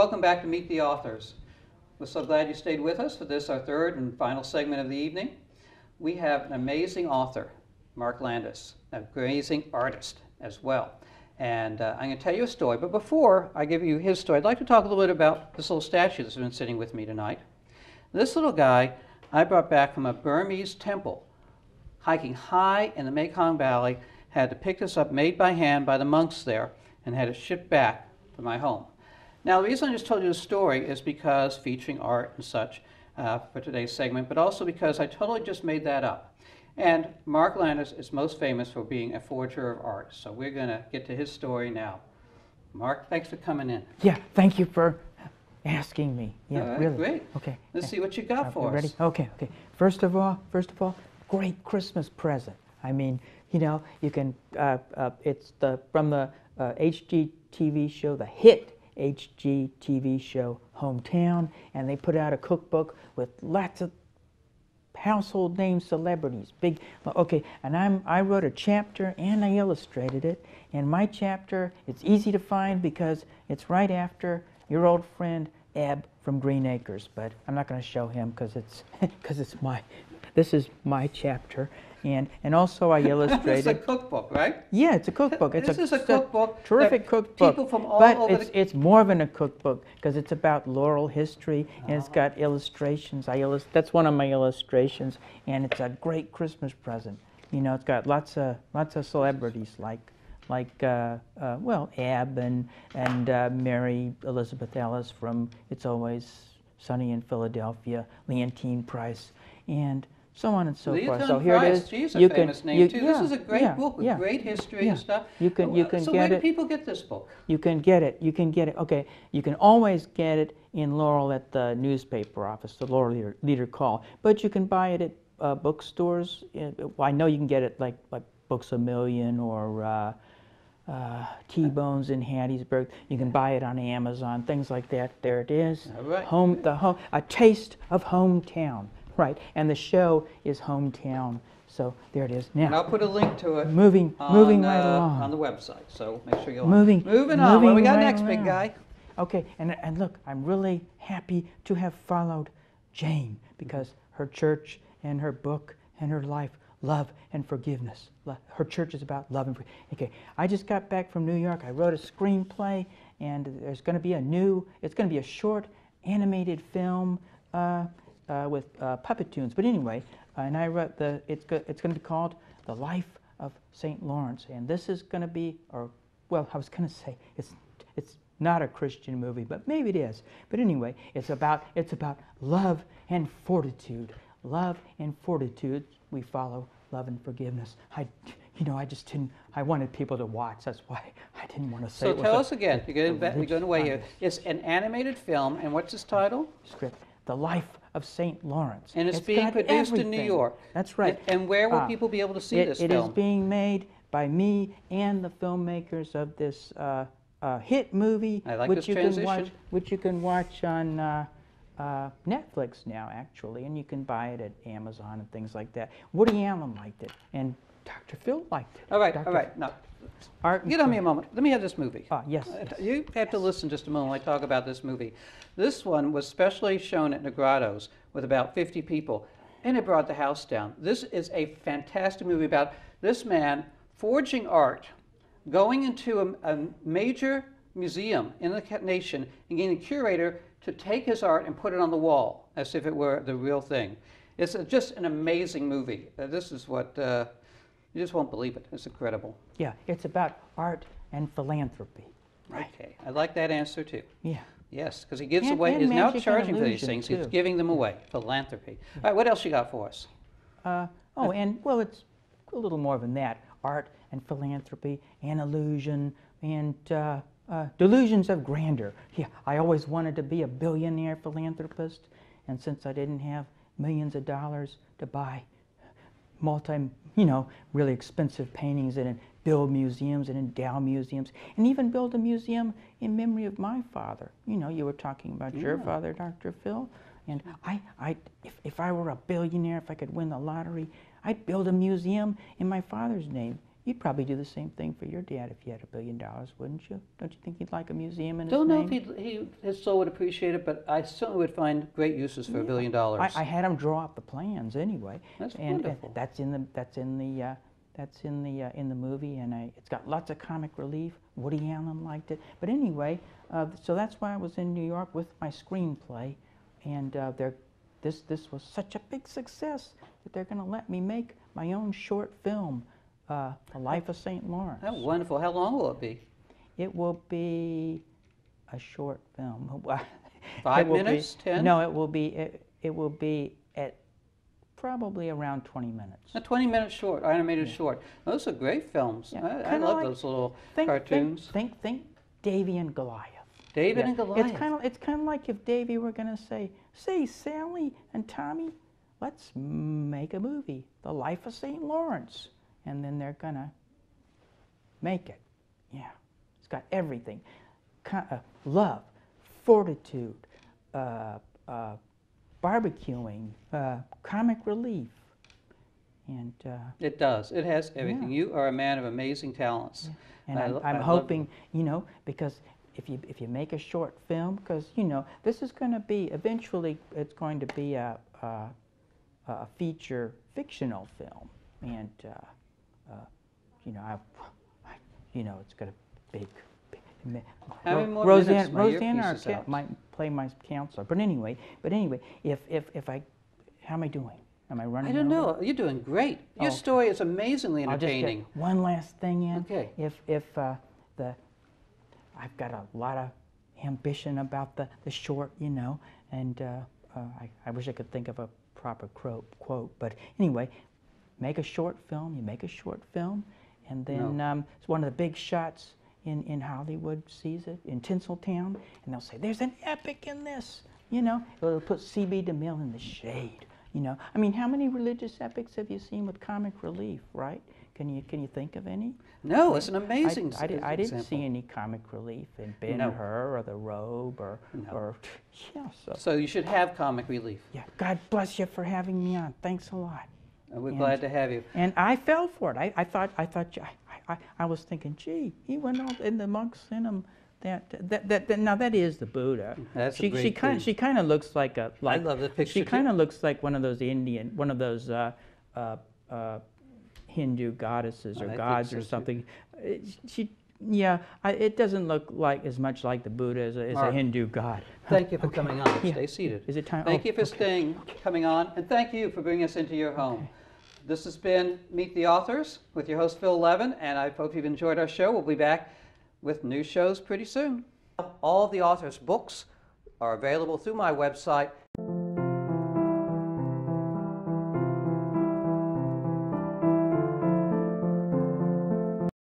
welcome back to Meet the Authors. We're so glad you stayed with us for this, our third and final segment of the evening. We have an amazing author, Mark Landis, an amazing artist as well. And I'm going to tell you a story, but before I give you his story, I'd like to talk a little bit about this little statue that's been sitting with me tonight. This little guy I brought back from a Burmese temple, hiking high in the Mekong Valley, had to pick this up, made by hand by the monks there, and had it shipped back to my home. Now, the reason I just told you the story is because featuring art and such for today's segment, but also because I totally just made that up. And Mark Landis is most famous for being a forger of art, so we're going to get to his story now. Mark, thanks for coming in. Yeah, thank you for asking me. Yeah, all right, really. Great. Okay. Let's see what you got for us. Ready? Okay. First of all, great Christmas present. I mean, you know, you can. It's from the HGTV show, the hit HGTV show Hometown, and they put out a cookbook with lots of household name celebrities. Big. Okay, and I wrote a chapter and I illustrated it. And my chapter, it's easy to find because it's right after your old friend Eb from Green Acres, but I'm not going to show him because this is my chapter, and also I illustrated. It's a cookbook, right? Yeah, it's a cookbook. This is a cookbook. Terrific cookbook. People from all but over it's more than a cookbook because it's about Laurel history and it's got illustrations. That's one of my illustrations, and it's a great Christmas present. You know, it's got lots of celebrities like well, Ab and Mary Elizabeth Ellis from It's Always Sunny in Philadelphia, Leontine Price, and so on and so forth. So here it is. She's a famous name too. This is a great book with great history and stuff. You can so get where do it. people get this book? You can get it. Okay, you can always get it in Laurel at the newspaper office, the Laurel Leader Call. But you can buy it at bookstores. I know you can get it like Books A Million or T-Bones in Hattiesburg. You can buy it on Amazon, things like that. There it is. All right. A taste of hometown, right? And the show is Hometown. So there it is. Now, and I'll put a link to it. Moving right along on the website. So make sure you're moving on. What do we got right next, along. big guy? Okay, and look, I'm really happy to have followed Jane because her church and her book and her life. Love and forgiveness. Her church is about love and forgiveness. Okay, I just got back from New York. I wrote a screenplay, and there's going to be it's going to be a short animated film with puppet tunes. But anyway, and I wrote it's going to be called The Life of St. Lawrence, and this is going to be, I was going to say it's not a Christian movie, but maybe it is. But anyway, it's about love and fortitude. Love and fortitude. We follow love and forgiveness. I wanted people to watch. That's why I didn't want to say. So tell us again. You're going away here. It's an animated film, and what's its title? Script. The Life of St. Lawrence. And it's being produced in New York. That's right. And where will people be able to see this film? It is being made by me and the filmmakers of this hit movie, I like which this you transition. can watch, which you can watch on Netflix now, actually, and you can buy it at Amazon and things like that. Woody Allen liked it, and Dr. Phil liked it. All right. Now, get on me a moment. Let me have this movie. Yes. You have to listen just a moment when I talk about this movie. This one was specially shown at Negrados with about 50 people, and it brought the house down. This is a fantastic movie about this man forging art, going into a major museum in the nation and getting a curator to take his art and put it on the wall as if it were the real thing. It's just an amazing movie. This is what, you just won't believe it. It's incredible. Yeah, it's about art and philanthropy. Right. Okay, I like that answer too. Yeah. Yes, because he gives away, he's now charging for these things. He's giving them away, philanthropy. All right, what else you got for us? It's a little more than that. Art and philanthropy and illusion and delusions of grandeur. Yeah, I always wanted to be a billionaire philanthropist, and since I didn't have millions of dollars to buy really expensive paintings and build museums and endow museums, and even build a museum in memory of my father. You know, you were talking about your father, Dr. Phil, and if I were a billionaire, if I could win the lottery, I'd build a museum in my father's name You'd probably do the same thing for your dad if you had $1 billion, wouldn't you? Don't you think he'd like a museum in his Don't know name? if his soul would appreciate it, but I certainly would find great uses for $1 billion. I had him draw up the plans anyway. That's and wonderful. That's in the movie, and it's got lots of comic relief. Woody Allen liked it. But anyway, so that's why I was in New York with my screenplay, and this was such a big success that they're going to let me make my own short film, The Life of St. Lawrence. How wonderful. How long will it be? It will be a short film. 5 minutes? 10? No, it will be at probably around 20 minutes. A 20-minute short, animated short. Those are great films. Yeah, I kinda love like- those little Think cartoons. Davy and Goliath. David and Goliath. It's kind of like if Davy were going to say, Sally and Tommy, let's make a movie, The Life of St. Lawrence, and then they're going to make it. Yeah, it's got everything: love, fortitude, barbecuing, comic relief, and It does. It has everything. Yeah. You are a man of amazing talents. and I I'm love hoping, because if you make a short film, because this is going to be eventually, it's going to be a feature fictional film, and it's got a big. How many more minutes? My Roseanne earpiece is Arquette out. might play my counselor, but anyway, if I, how am I doing? Am I running? I don't over? know. You're doing great. Your Oh. story is amazingly I'll just get entertaining. one last thing in. Okay. I've got a lot of ambition about the short, and I wish I could think of a proper quote, but anyway, make a short film. You make a short film, and then it's one of the big shots in Hollywood sees it in Tinseltown, and they'll say, "There's an epic in this." It'll put C.B. DeMille in the shade. I mean, how many religious epics have you seen with comic relief, right? Can you think of any? No, it's an amazing I didn't example. see any comic relief in Ben-Hur or The Robe or yeah. So you should have comic relief. Yeah. God bless you for having me on. Thanks a lot. And we're glad to have you. And I fell for it. I was thinking, gee, he went all in the monks in him. Now that is the Buddha. That's a great thing. She kind of looks like I love the picture. she kind of looks like one of those Hindu goddesses or I think gods so, or too. something. It doesn't look like as much like the Buddha as a Mark, Hindu god. Thank you for coming on. Yeah. Stay seated. Is it time? Thank you for okay. coming on, and thank you for bringing us into your home. This has been Meet the Authors with your host, Phil Levin, and I hope you've enjoyed our show. We'll be back with new shows pretty soon. All of the authors' books are available through my website